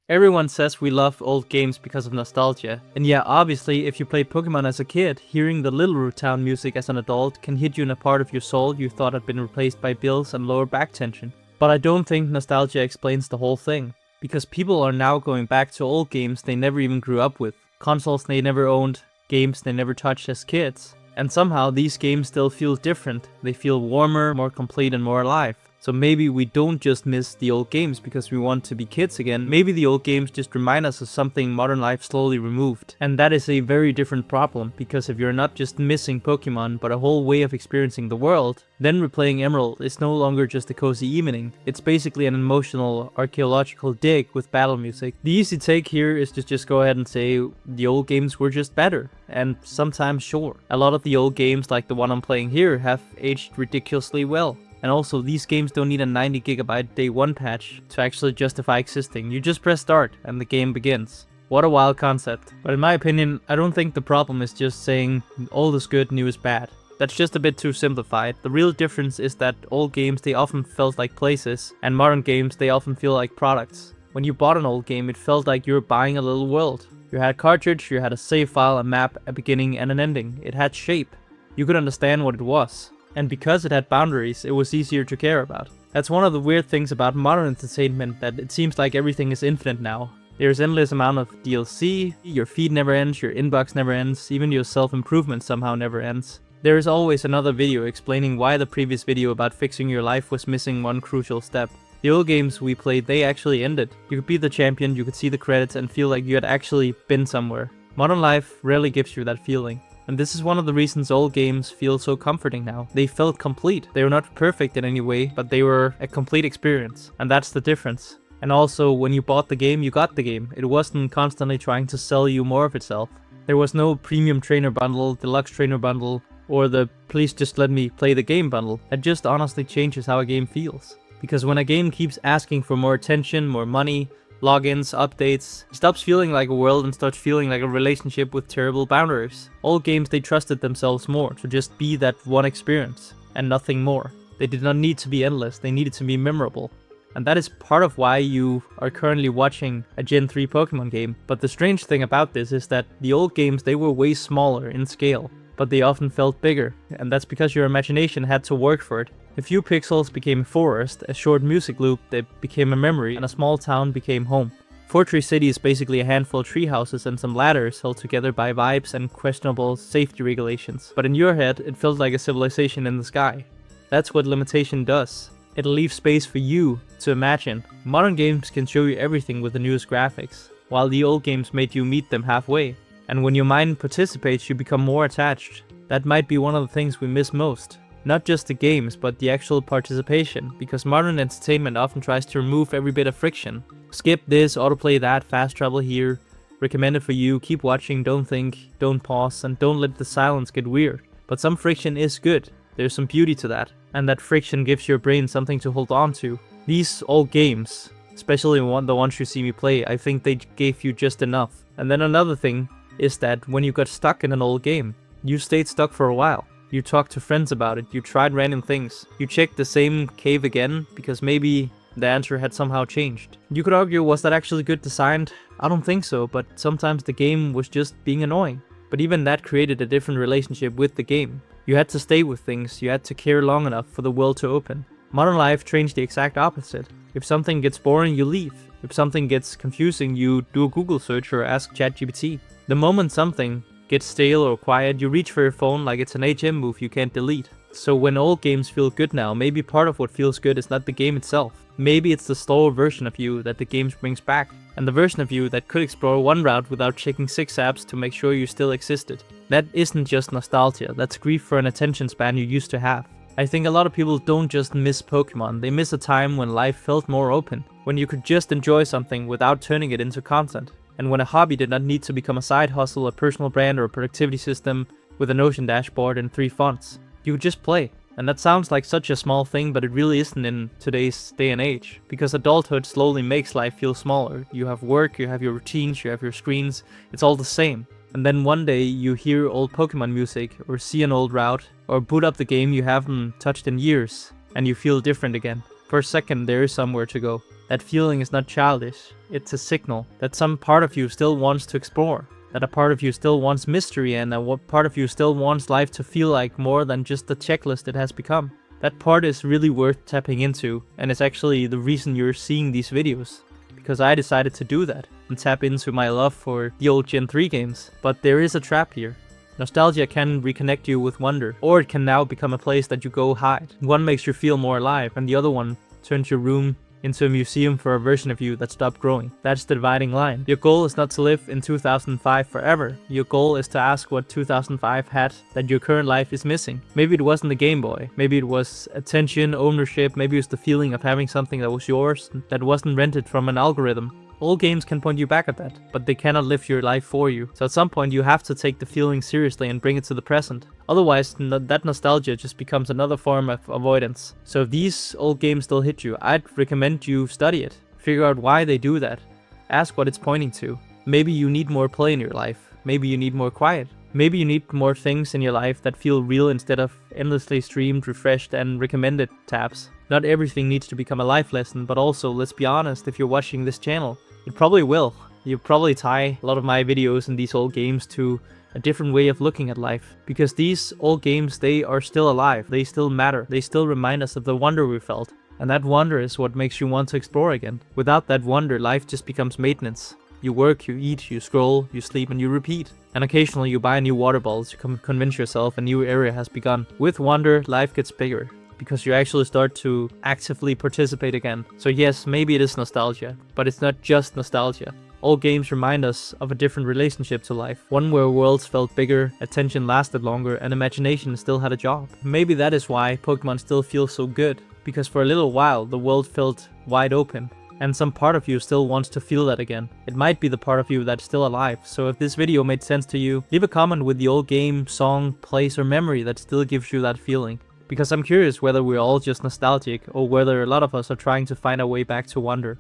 Everyone says we love old games because of nostalgia. And yeah, obviously, if you played Pokemon as a kid, hearing the Little Root Town music as an adult can hit you in a part of your soul you thought had been replaced by bills and lower back tension. But I don't think nostalgia explains the whole thing, because people are now going back to old games they never even grew up with, consoles they never owned, games they never touched as kids. And somehow these games still feel different. They feel warmer, more complete, and more alive. So maybe we don't just miss the old games because we want to be kids again. Maybe the old games just remind us of something modern life slowly removed. And that is a very different problem, because if you're not just missing Pokemon, but a whole way of experiencing the world, then replaying Emerald is no longer just a cozy evening. It's basically an emotional, archaeological dig with battle music. The easy take here is to just go ahead and say the old games were just better. And sometimes sure. A lot of the old games, like the one I'm playing here, have aged ridiculously well. And also, these games don't need a 90GB day 1 patch to actually justify existing. You just press start and the game begins. What a wild concept. But in my opinion, I don't think the problem is just saying old is good, new is bad. That's just a bit too simplified. The real difference is that old games, they often felt like places, and modern games, they often feel like products. When you bought an old game, it felt like you were buying a little world. You had a cartridge, you had a save file, a map, a beginning, and an ending. It had shape. You could understand what it was. And because it had boundaries, it was easier to care about. That's one of the weird things about modern entertainment, that it seems like everything is infinite now. There's endless amount of DLC, your feed never ends, your inbox never ends, even your self-improvement somehow never ends. There is always another video explaining why the previous video about fixing your life was missing one crucial step. The old games we played, they actually ended. You could be the champion, you could see the credits and feel like you had actually been somewhere. Modern life rarely gives you that feeling. And this is one of the reasons old games feel so comforting now. They felt complete. They were not perfect in any way, but they were a complete experience. And that's the difference. And also, when you bought the game, you got the game. It wasn't constantly trying to sell you more of itself. There was no premium trainer bundle, deluxe trainer bundle, or the please just let me play the game bundle. That just honestly changes how a game feels. Because when a game keeps asking for more attention, more money, logins, updates, it stops feeling like a world and starts feeling like a relationship with terrible boundaries. Old games, they trusted themselves more to just be that one experience and nothing more. They did not need to be endless, they needed to be memorable. And that is part of why you are currently watching a Gen 3 Pokemon game. But the strange thing about this is that the old games, they were way smaller in scale, but they often felt bigger, and that's because your imagination had to work for it. A few pixels became a forest, a short music loop that became a memory, and a small town became home. Fortress City is basically a handful of tree houses and some ladders held together by vibes and questionable safety regulations. But in your head, it felt like a civilization in the sky. That's what limitation does. It leaves space for you to imagine. Modern games can show you everything with the newest graphics, while the old games made you meet them halfway. And when your mind participates, you become more attached. That might be one of the things we miss most. Not just the games, but the actual participation, because modern entertainment often tries to remove every bit of friction. Skip this, autoplay that, fast travel here, recommended for you, keep watching, don't think, don't pause, and don't let the silence get weird. But some friction is good. There's some beauty to that, and that friction gives your brain something to hold on to. These old games, especially the ones you see me play, I think they gave you just enough. And then another thing is that when you got stuck in an old game, you stayed stuck for a while. You talked to friends about it, you tried random things. You checked the same cave again, because maybe the answer had somehow changed. You could argue, was that actually good designed? I don't think so, but sometimes the game was just being annoying. But even that created a different relationship with the game. You had to stay with things, you had to care long enough for the world to open. Modern life changed the exact opposite. If something gets boring, you leave. If something gets confusing, you do a Google search or ask ChatGPT. The moment something gets stale or quiet, you reach for your phone like it's an HM move you can't delete. So when old games feel good now, maybe part of what feels good is not the game itself. Maybe it's the slower version of you that the game brings back, and the version of you that could explore one route without checking 6 apps to make sure you still existed. That isn't just nostalgia, that's grief for an attention span you used to have. I think a lot of people don't just miss Pokemon, they miss a time when life felt more open, when you could just enjoy something without turning it into content. And when a hobby did not need to become a side hustle, a personal brand, or a productivity system with a Notion dashboard and 3 fonts. You could just play. And that sounds like such a small thing, but it really isn't in today's day and age. Because adulthood slowly makes life feel smaller. You have work, you have your routines, you have your screens, it's all the same. And then one day you hear old Pokemon music, or see an old route, or boot up the game you haven't touched in years, and you feel different again. For a second, there is somewhere to go. That feeling is not childish. It's a signal that some part of you still wants to explore. That a part of you still wants mystery, and a part of you still wants life to feel like more than just the checklist it has become. That part is really worth tapping into, and it's actually the reason you're seeing these videos. Because I decided to do that, and tap into my love for the old Gen 3 games. But there is a trap here. Nostalgia can reconnect you with wonder, or it can now become a place that you go hide. One makes you feel more alive, and the other one turns your room into a museum for a version of you that stopped growing. That's the dividing line. Your goal is not to live in 2005 forever. Your goal is to ask what 2005 had that your current life is missing. Maybe it wasn't the Game Boy. Maybe it was attention, ownership. Maybe it was the feeling of having something that was yours, that wasn't rented from an algorithm. All games can point you back at that, but they cannot live your life for you. So at some point you have to take the feeling seriously and bring it to the present. Otherwise, that nostalgia just becomes another form of avoidance. So if these old games still hit you, I'd recommend you study it. Figure out why they do that. Ask what it's pointing to. Maybe you need more play in your life. Maybe you need more quiet. Maybe you need more things in your life that feel real instead of endlessly streamed, refreshed, and recommended tabs. Not everything needs to become a life lesson, but also, let's be honest, if you're watching this channel, it probably will. You probably tie a lot of my videos in these old games to a different way of looking at life. Because these old games, they are still alive. They still matter. They still remind us of the wonder we felt. And that wonder is what makes you want to explore again. Without that wonder, life just becomes maintenance. You work, you eat, you scroll, you sleep, and you repeat. And occasionally you buy a new water bottle to convince yourself a new area has begun. With wonder, life gets bigger, because you actually start to actively participate again. So yes, maybe it is nostalgia, but it's not just nostalgia. All games remind us of a different relationship to life. One where worlds felt bigger, attention lasted longer, and imagination still had a job. Maybe that is why Pokemon still feels so good, because for a little while the world felt wide open. And some part of you still wants to feel that again. It might be the part of you that's still alive. So if this video made sense to you, leave a comment with the old game, song, place, or memory that still gives you that feeling. Because I'm curious whether we're all just nostalgic, or whether a lot of us are trying to find our way back to wonder.